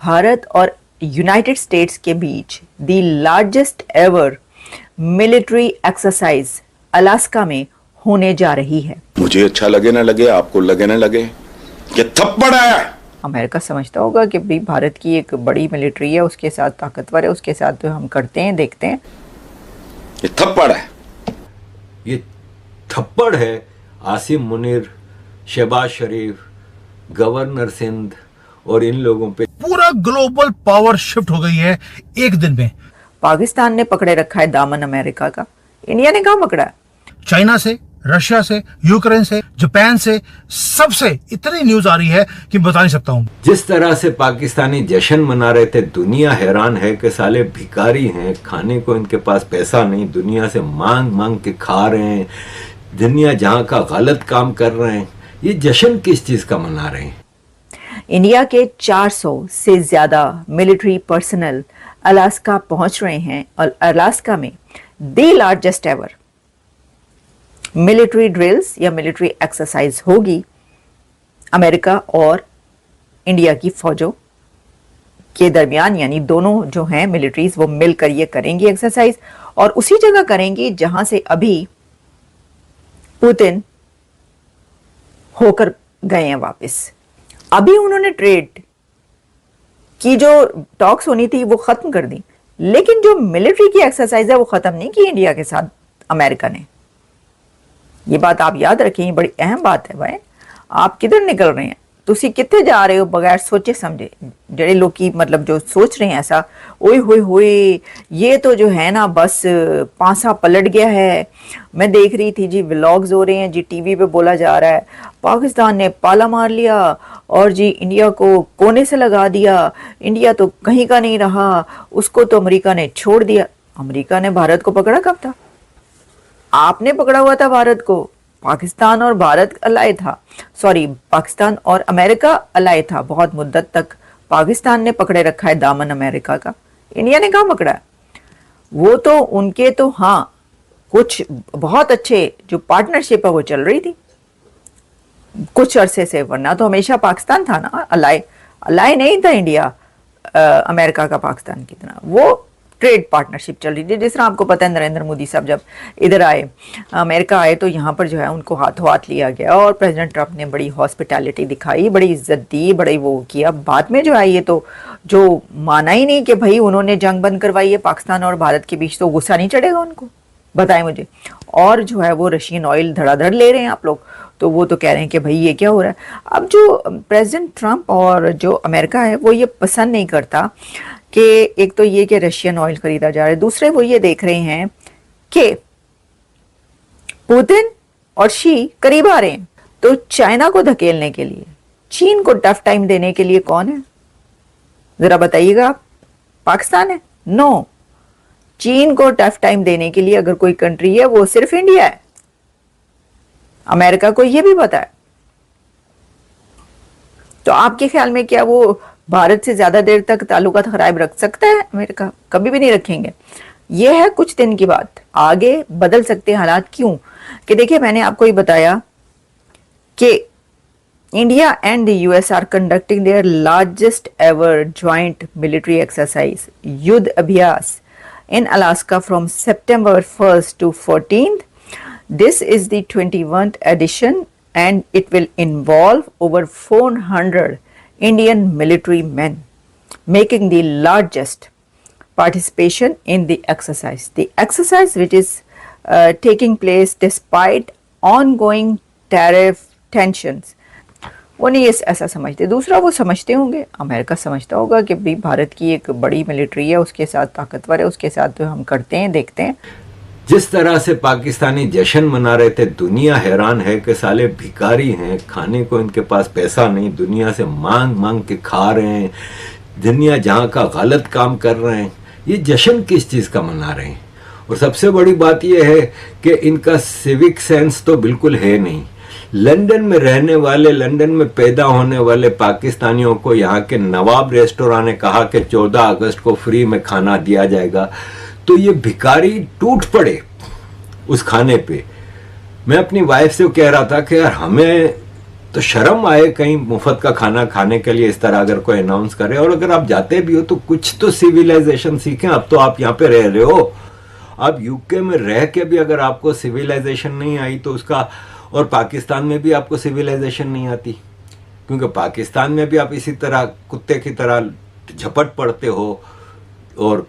भारत और United States के बीच the largest ever military exercise Alaska में होने जा रही है। मुझे अच्छा लगे ना लगे, आपको लगे ना लगे, ये थप्पड़ है। अमेरिका समझता होगा कि भाई भारत की एक बड़ी मिलिट्री है, उसके साथ ताकतवर है, उसके साथ तो हम करते हैं, देखते हैं। ये थप्पड़ है, ये थप्पड़ है आसिम मुनीर, शहबाज शरीफ, गवर्नर सिंध और इन लोगों पे। पूरा ग्लोबल पावर शिफ्ट हो गई है एक दिन में। पाकिस्तान ने पकड़े रखा है दामन अमेरिका का। इंडिया ने कहां पकड़ा है? चाइना से, रशिया से, यूक्रेन से, जापान से, सबसे इतनी न्यूज आ रही है कि बता नहीं सकता हूं। जिस तरह से पाकिस्तानी जश्न मना रहे थे, दुनिया हैरान है कि साले भिखारी हैं, खाने को इनके पास पैसा नहीं, दुनिया से मांग मांग के खा रहे हैं, दुनिया जहां का गलत काम कर रहे हैं। ये जश्न किस चीज का मना रहे हैं? इंडिया के 400 से ज्यादा मिलिट्री पर्सनल अलास्का पहुंच रहे हैं और अलास्का में the largest ever military drills या मिलिट्री एक्सरसाइज होगी। अमेरिका और इंडिया की फौजों के दरमियान, यानी दोनों जो हैं मिलिट्रीज वो मिलकर ये करेंगी एक्सरसाइज, और उसी जगह करेंगी जहां से अभी पुतिन होकर गए हैं वापस। अभी उन्होंने ट्रेड की जो टॉक्स होनी थी वो खत्म कर दी, लेकिन जो मिलिट्री की एक्सरसाइज है वो खत्म नहीं की इंडिया के साथ अमेरिका ने। ये बात आप याद रखें, ये बड़ी अहम बात है भाई। आप किधर निकल रहे हैं, तुसी कितने जा रहे हो बगैर सोचे समझे। जड़े लोग की मतलब जो सोच रहे हैं ऐसा, ओए होए होए ये तो जो है ना बस पांसा पलट गया है। मैं देख रही थी जी, व्लॉग्स हो रहे हैं जी, टीवी पे बोला जा रहा है पाकिस्तान ने पाला मार लिया और जी इंडिया को कोने से लगा दिया, इंडिया तो कहीं का नहीं रहा, उसको तो अमेरिका ने छोड़ दिया। अमेरिका ने भारत को पकड़ा कब था? आपने पकड़ा हुआ था भारत को। पाकिस्तान और भारत अलाय था, सॉरी पाकिस्तान और अमेरिका अलाय था बहुत मुद्दत तक। पाकिस्तान ने पकड़े रखा है दामन अमेरिका का। इंडिया ने कहां पकड़ा है? वो तो उनके तो हाँ कुछ बहुत अच्छे जो पार्टनरशिप है वो चल रही थी कुछ अरसे से, वरना तो हमेशा पाकिस्तान था ना अलाय। अलाय नहीं था इंडिया अमेरिका का पाकिस्तान की तरह, वो ट्रेड पार्टनरशिप चल रही थी। जिस तरह आपको पता है नरेंद्र मोदी साहब जब इधर आए, अमेरिका आए, तो यहाँ पर जो है उनको हाथों हाथ लिया गया और प्रेसिडेंट ट्रंप ने बड़ी हॉस्पिटैलिटी दिखाई, बड़ी इज्जत दी, बड़ी वो किया। बाद में जो है ये तो जो माना ही नहीं कि भाई उन्होंने जंग बंद करवाई है पाकिस्तान और भारत के बीच, तो गुस्सा नहीं चढ़ेगा उनको? बताएं मुझे। और जो है वो रशियन ऑयल धड़ाधड़ ले रहे हैं आप लोग, तो वो तो कह रहे हैं कि भाई ये क्या हो रहा है। अब जो प्रेसिडेंट ट्रंप और जो अमेरिका है वो ये पसंद नहीं करता कि एक तो ये कि रशियन ऑयल खरीदा जा रहा है, दूसरे वो ये देख रहे हैं कि पुतिन और शी करीब आ रहे हैं, तो चाइना को धकेलने के लिए, चीन को टफ टाइम देने के लिए कौन है जरा बताइएगा आप? पाकिस्तान है? नो, चीन को टफ टाइम देने के लिए अगर कोई कंट्री है वो सिर्फ इंडिया है। अमेरिका को यह भी पता है। तो आपके ख्याल में क्या वो भारत से ज्यादा देर तक ताल्लुकात खराब रख सकता है? अमेरिका कभी भी नहीं रखेंगे। यह है कुछ दिन की बात, आगे बदल सकते हैं हालात। क्यों कि देखिए, मैंने आपको ये बताया कि India and the US are conducting their largest ever joint military exercise, Yudh Abhyas in Alaska from September 1st to 14th. This is the 21st edition and it will involve over 400 Indian military men, making the largest participation in the exercise. The exercise which is taking place despite ongoing tariff tensions. वो नहीं ऐसा समझते। दूसरा वो समझते होंगे, America समझता होगा कि भाई भारत की एक बड़ी मिलिट्री है, उसके साथ ताकतवर है, उसके साथ तो हम करते हैं, देखते हैं। जिस तरह से पाकिस्तानी जश्न मना रहे थे, दुनिया हैरान है कि साले भिखारी हैं, खाने को इनके पास पैसा नहीं, दुनिया से मांग मांग के खा रहे हैं, दुनिया जहां का गलत काम कर रहे हैं। ये जश्न किस चीज का मना रहे हैं? और सबसे बड़ी बात यह है कि इनका सिविक सेंस तो बिल्कुल है नहीं। लंदन में रहने वाले, लंदन में पैदा होने वाले पाकिस्तानियों को यहाँ के नवाब रेस्टोरेंट ने कहा कि 14 अगस्त को फ्री में खाना दिया जाएगा, तो ये भिखारी टूट पड़े उस खाने पे। मैं अपनी वाइफ से कह रहा था कि यार हमें तो शर्म आए कहीं मुफ्त का खाना खाने के लिए इस तरह अगर कोई अनाउंस करे। और अगर आप जाते भी हो तो कुछ तो सिविलाइजेशन सीखें। अब तो आप यहाँ पे रह रहे हो, अब यूके में रह के भी अगर आपको सिविलाइजेशन नहीं आई तो उसका, और पाकिस्तान में भी आपको सिविलाइजेशन नहीं आती, क्योंकि पाकिस्तान में भी आप इसी तरह कुत्ते की तरह झपट पड़ते हो और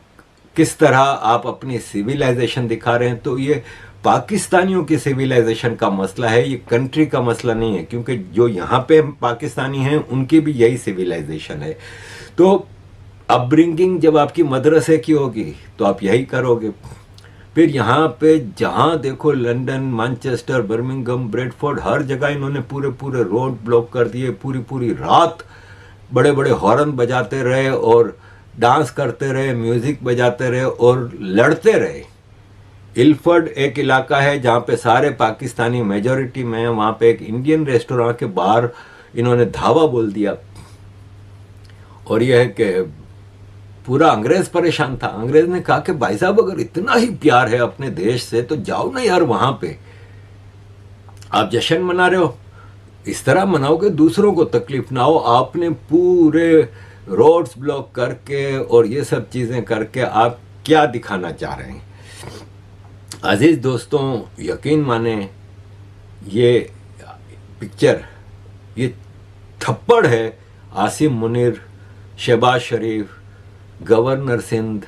किस तरह आप अपनी सिविलाइजेशन दिखा रहे हैं। तो ये पाकिस्तानियों की सिविलाइजेशन का मसला है, ये कंट्री का मसला नहीं है, क्योंकि जो यहाँ पे पाकिस्तानी हैं उनकी भी यही सिविलाइजेशन है। तो अपब्रिंगिंग जब आपकी मदरसे की होगी तो आप यही करोगे। फिर यहाँ पे जहाँ देखो लंदन, मैनचेस्टर, बर्मिंघम, ब्रेडफोर्ड, हर जगह इन्होंने पूरे पूरे रोड ब्लॉक कर दिए, पूरी पूरी रात बड़े बड़े हॉर्न बजाते रहे और डांस करते रहे, म्यूजिक बजाते रहे और लड़ते रहे। इल्फर्ड एक इलाका है जहाँ पे सारे पाकिस्तानी मेजॉरिटी में है, वहाँ पे एक इंडियन रेस्टोरेंट के बाहर इन्होंने धावा बोल दिया। और यह है कि पूरा अंग्रेज परेशान था। अंग्रेज ने कहा कि भाई साहब अगर इतना ही प्यार है अपने देश से तो जाओ ना यार वहां पे, आप जश्न मना रहे हो, इस तरह मनाओ कि दूसरों को तकलीफ ना हो। आपने पूरे रोड्स ब्लॉक करके और ये सब चीजें करके आप क्या दिखाना चाह रहे हैं? अजीज दोस्तों, यकीन माने ये पिक्चर, ये थप्पड़ है आसिम मुनीर, शहबाज शरीफ, गवर्नर सिंध,